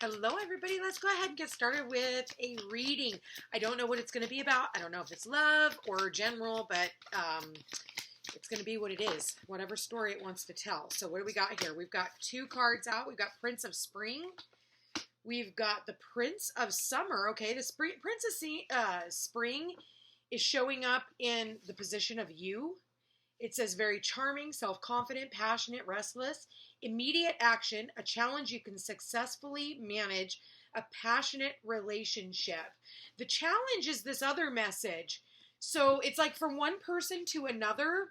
Hello, everybody. Let's go ahead and get started with a reading. I don't know what it's going to be about. I don't know if it's love or general, but it's going to be what it is, whatever story it wants to tell. So what do we got here? We've got two cards out. We've got Prince of Spring. We've got the Prince of Summer. Okay, the Prince of Spring is showing up in the position of you. It says very charming, self-confident, passionate, restless, immediate action, a challenge you can successfully manage, a passionate relationship. The challenge is this other message. So it's like from one person to another.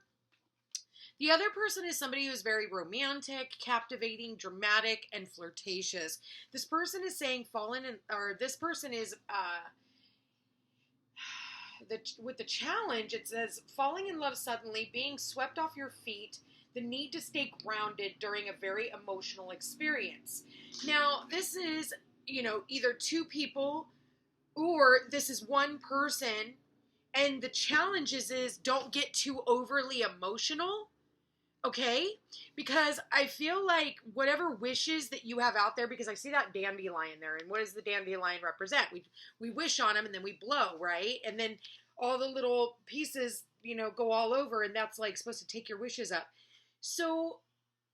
The other person is somebody who's very romantic, captivating, dramatic, and flirtatious. This person is saying this person is with the challenge, it says falling in love suddenly, being swept off your feet, the need to stay grounded during a very emotional experience. Now, this is, either two people or this is one person, and the challenge is don't get too overly emotional, okay? Because I feel like whatever wishes that you have out there, because I see that dandelion there, and what does the dandelion represent? We wish on them and then we blow, right? And then all the little pieces, go all over, and that's like supposed to take your wishes up. So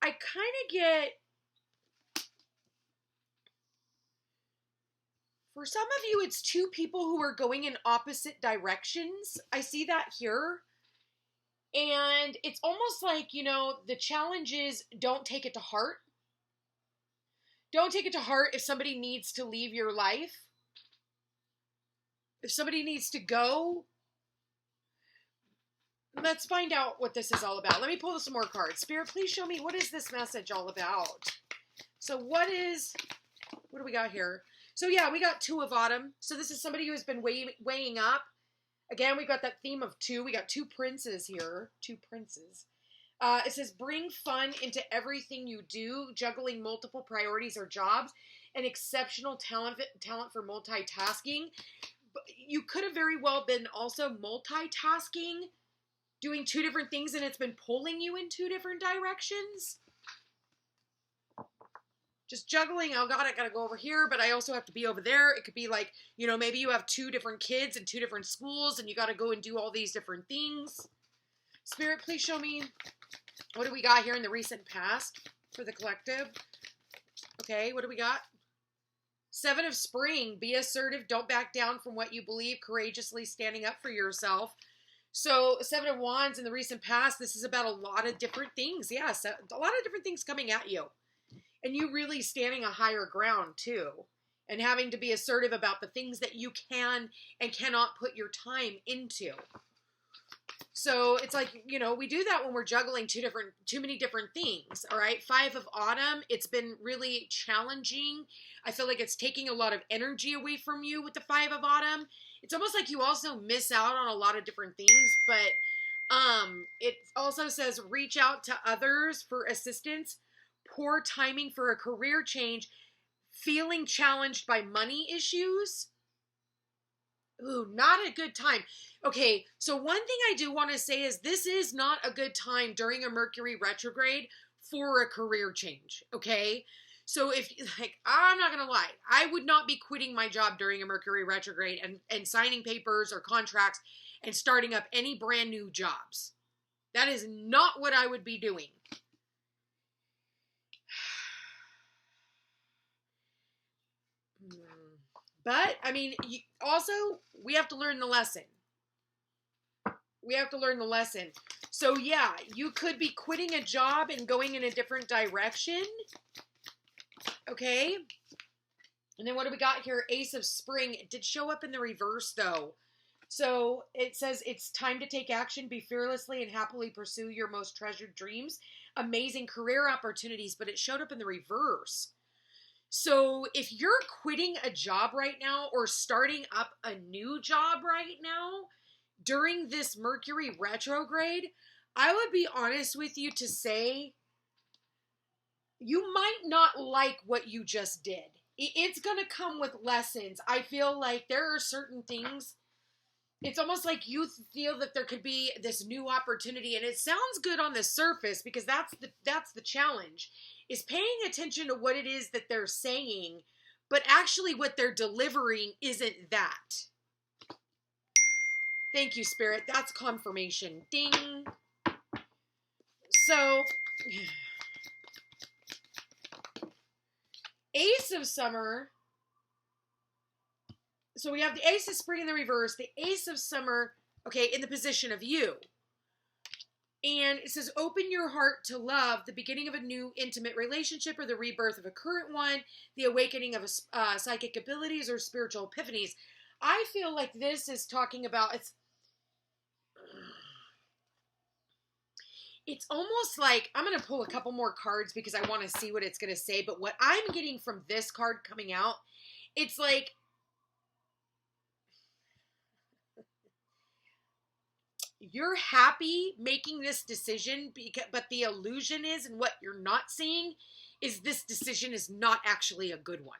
I kind of get, for some of you, it's two people who are going in opposite directions. I see that here. And it's almost like, the challenge is don't take it to heart. Don't take it to heart if somebody needs to leave your life. If somebody needs to go. Let's find out what this is all about. Let me pull some more cards. Spirit, please show me, what is this message all about? So what do we got here? So yeah, we got Two of Autumn. So this is somebody who has been weighing up. Again, we've got that theme of two. We got two princes here. Two princes. It says, bring fun into everything you do, juggling multiple priorities or jobs, and exceptional talent for multitasking. But you could have very well been also multitasking, doing two different things, and it's been pulling you in two different directions. Just juggling, oh God, I gotta go over here, but I also have to be over there. It could be like, maybe you have two different kids in two different schools, and you gotta go and do all these different things. Spirit, please show me, what do we got here in the recent past for the collective? Okay, what do we got? Seven of Spring, be assertive, don't back down from what you believe, courageously standing up for yourself. So, Seven of Wands in the recent past, this is about a lot of different things. Yes, a lot of different things coming at you. And you really standing a higher ground, too. And having to be assertive about the things that you can and cannot put your time into. So, it's like, we do that when we're juggling too many different things, all right? Five of Autumn, it's been really challenging. I feel like it's taking a lot of energy away from you with the Five of Autumn. It's almost like you also miss out on a lot of different things, but it also says reach out to others for assistance, poor timing for a career change, feeling challenged by money issues. Ooh, not a good time. Okay, so one thing I do want to say is this is not a good time during a Mercury retrograde for a career change, okay? So I'm not going to lie, I would not be quitting my job during a Mercury retrograde and signing papers or contracts and starting up any brand new jobs. That is not what I would be doing. But, also, we have to learn the lesson. We have to learn the lesson. So, yeah, you could be quitting a job and going in a different direction. Okay? And then what do we got here? Ace of Spring. It did show up in the reverse, though. So, it says it's time to take action, be fearlessly and happily pursue your most treasured dreams. Amazing career opportunities, but it showed up in the reverse. So if you're quitting a job right now or starting up a new job right now during this Mercury retrograde, I would be honest with you to say you might not like what you just did. It's going to come with lessons. I feel like there are certain things. It's almost like you feel that there could be this new opportunity, and it sounds good on the surface because that's the challenge, is paying attention to what it is that they're saying, but actually what they're delivering isn't that. Thank you, Spirit. That's confirmation. Ding. So, Ace of Summer. So we have the Ace of Spring in the reverse, the Ace of Summer, okay, in the position of you. And it says, open your heart to love, the beginning of a new intimate relationship or the rebirth of a current one, the awakening of psychic abilities or spiritual epiphanies. I feel like this is talking about, it's almost like, I'm going to pull a couple more cards because I want to see what it's going to say. But what I'm getting from this card coming out, it's like, you're happy making this decision, but the illusion is, and what you're not seeing, is this decision is not actually a good one.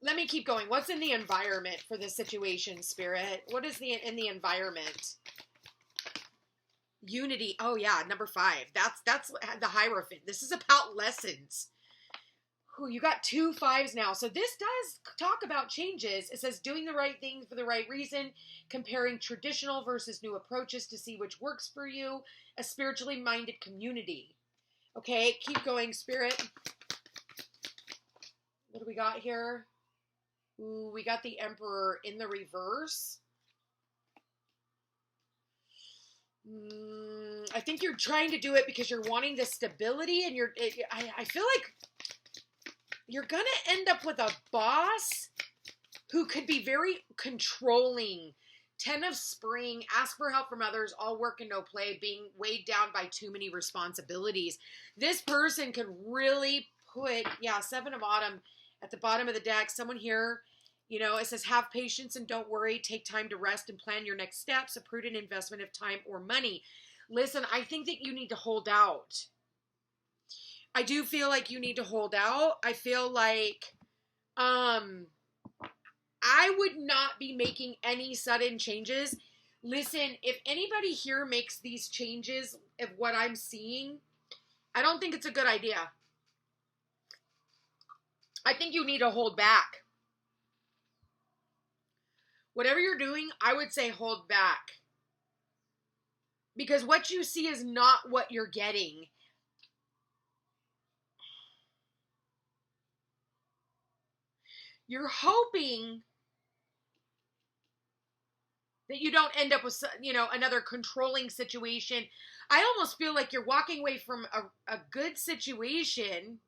Let me keep going. What's in the environment for this situation, Spirit? What is in the environment? Unity. Oh yeah, number 5. That's the Hierophant. This is about lessons. Ooh, you got 2 5s now. So this does talk about changes. It says doing the right thing for the right reason, comparing traditional versus new approaches to see which works for you, a spiritually minded community. Okay, keep going, Spirit. What do we got here? Ooh, we got the Emperor in the reverse. I think you're trying to do it because you're wanting the stability, and I feel like you're going to end up with a boss who could be very controlling. 10 of Spring, ask for help from others, all work and no play, being weighed down by too many responsibilities. This person could really put, 7 of Autumn at the bottom of the deck. Someone here, it says have patience and don't worry. Take time to rest and plan your next steps, a prudent investment of time or money. Listen, I think that you need to hold out. I do feel like you need to hold out. I feel like I would not be making any sudden changes. Listen, if anybody here makes these changes of what I'm seeing, I don't think it's a good idea. I think you need to hold back. Whatever you're doing, I would say hold back. Because what you see is not what you're getting. You're hoping that you don't end up with, another controlling situation. I almost feel like you're walking away from a good situation.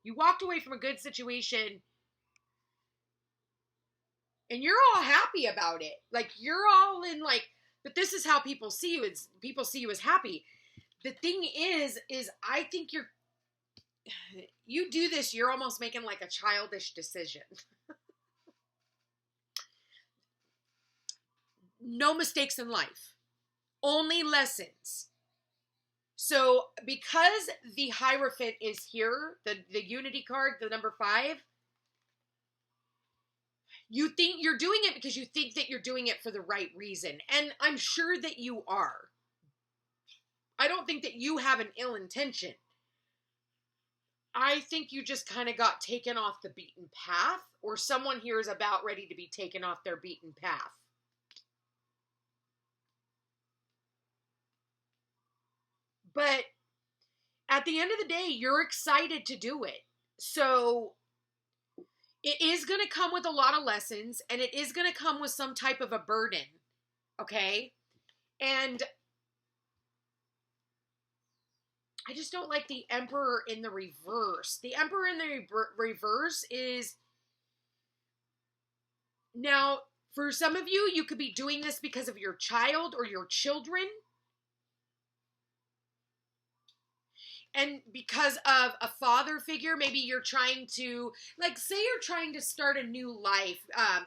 You walked away from a good situation and you're all happy about it. Like, you're all in, like, but this is how people see you. People see you as happy. The thing is I think you do this, you're almost making like a childish decision. No mistakes in life. Only lessons. So because the Hierophant is here, the Unity card, the number 5, you think you're doing it because you think that you're doing it for the right reason. And I'm sure that you are. I don't think that you have an ill intention. I think you just kind of got taken off the beaten path, or someone here is about ready to be taken off their beaten path. But at the end of the day, you're excited to do it. So it is going to come with a lot of lessons, and it is going to come with some type of a burden. Okay? And I just don't like the Emperor in the reverse. The Emperor in the reverse is... Now, for some of you, you could be doing this because of your child or your children. And because of a father figure, maybe you're trying to, like, say you're trying to start a new life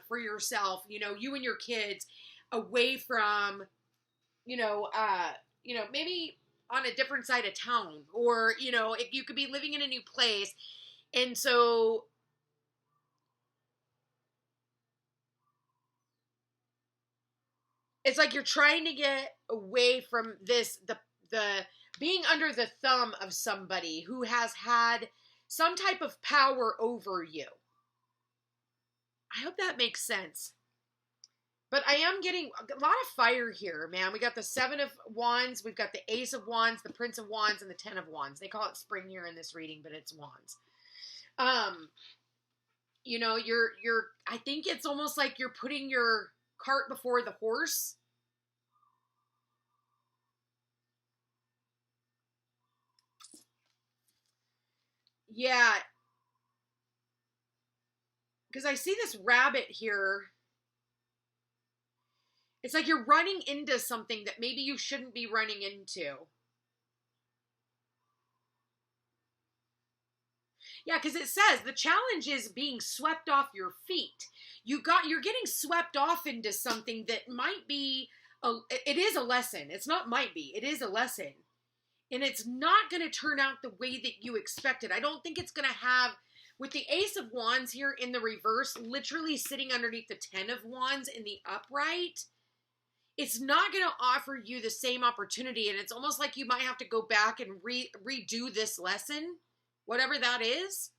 for yourself, you and your kids, away from, maybe on a different side of town, or, if you could be living in a new place. And so it's like you're trying to get away from the being under the thumb of somebody who has had some type of power over you. I hope that makes sense. But I am getting a lot of fire here, man. We got the 7 of Wands, we've got the Ace of Wands, the Prince of Wands, and the 10 of Wands. They call it spring here in this reading, but it's Wands. You know, I think it's almost like you're putting your cart before the horse. Yeah. Because I see this rabbit here. It's like you're running into something that maybe you shouldn't be running into. Yeah, because it says the challenge is being swept off your feet. You're getting swept off into something that might be, it is a lesson. It's not might be, it is a lesson. And it's not going to turn out the way that you expected. I don't think it's going to have, with the Ace of Wands here in the reverse, literally sitting underneath the 10 of Wands in the upright, it's not going to offer you the same opportunity. And it's almost like you might have to go back and redo this lesson, whatever that is.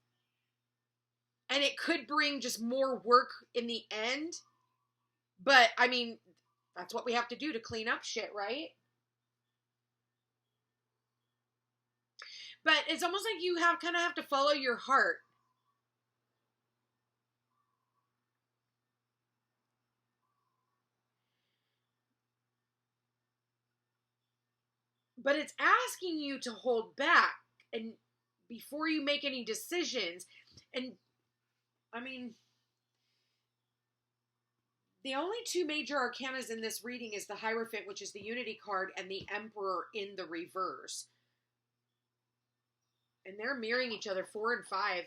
And it could bring just more work in the end. But, I mean, that's what we have to do to clean up shit, right? But it's almost like you kind of have to follow your heart. But it's asking you to hold back and before you make any decisions. And I mean, the only 2 major arcanas in this reading is the Hierophant, which is the Unity card, and the Emperor in the reverse. And they're mirroring each other, 4 and 5.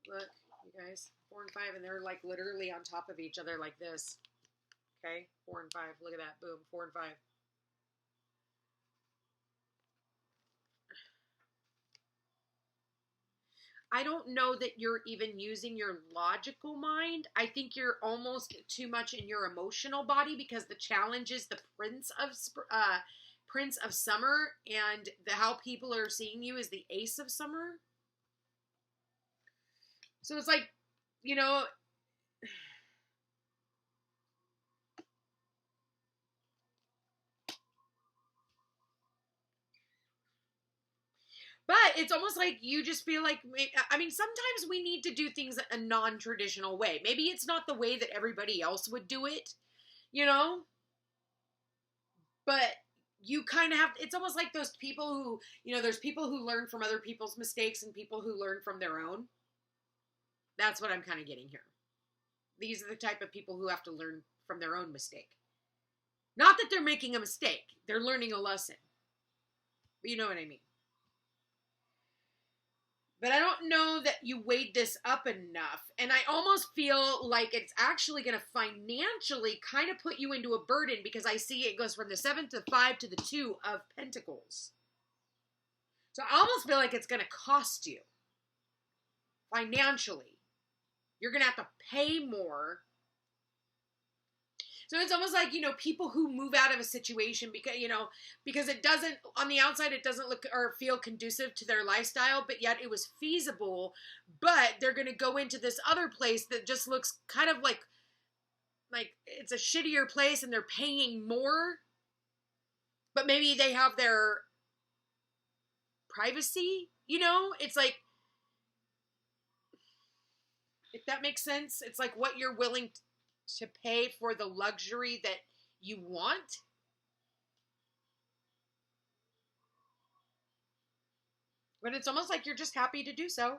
Look, you guys, 4 and 5, and they're like literally on top of each other like this. Okay, 4 and 5. Look at that. Boom, 4 and 5. I don't know that you're even using your logical mind. I think you're almost too much in your emotional body because the challenge is the Prince of Summer, and how people are seeing you is the Ace of Summer. So it's like, you know, but it's almost like you just feel like, I mean, sometimes we need to do things a non-traditional way. Maybe it's not the way that everybody else would do it, you know? But you kind of have, it's almost like those people who, you know, there's people who learn from other people's mistakes and people who learn from their own. That's what I'm kind of getting here. These are the type of people who have to learn from their own mistake. Not that they're making a mistake. They're learning a lesson. But you know what I mean. But I don't know that you weighed this up enough. And I almost feel like it's actually going to financially kind of put you into a burden because I see it goes from the 7 to 5 to the 2 of Pentacles. So I almost feel like it's going to cost you financially. You're going to have to pay more. So it's almost like, you know, people who move out of a situation because, you know, because it doesn't, on the outside, it doesn't look or feel conducive to their lifestyle, but yet it was feasible, but they're going to go into this other place that just looks kind of like it's a shittier place and they're paying more, but maybe they have their privacy, you know? It's like, if that makes sense, it's like what you're willing to pay for the luxury that you want. But it's almost like you're just happy to do so.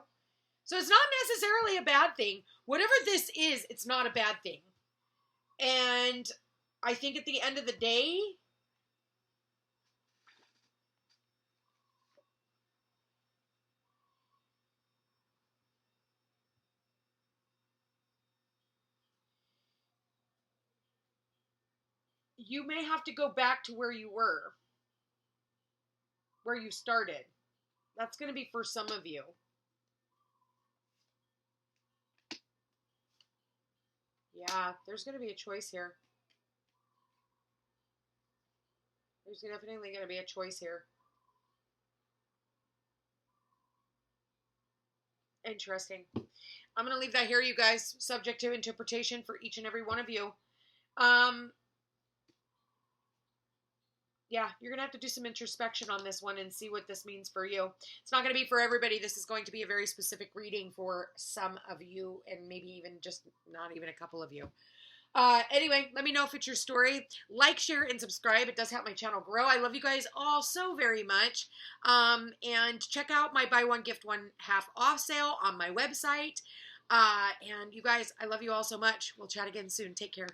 So it's not necessarily a bad thing. Whatever this is, it's not a bad thing. And I think at the end of the day, you may have to go back to where you were, where you started. That's going to be for some of you. Yeah, there's going to be a choice here. There's definitely going to be a choice here. Interesting. I'm going to leave that here, you guys, subject to interpretation for each and every one of you. Yeah, you're going to have to do some introspection on this one and see what this means for you. It's not going to be for everybody. This is going to be a very specific reading for some of you, and maybe even just not even a couple of you. Anyway, let me know if it's your story. Like, share, and subscribe. It does help my channel grow. I love you guys all so very much. And check out my buy one, gift one half off sale on my website. And you guys, I love you all so much. We'll chat again soon. Take care.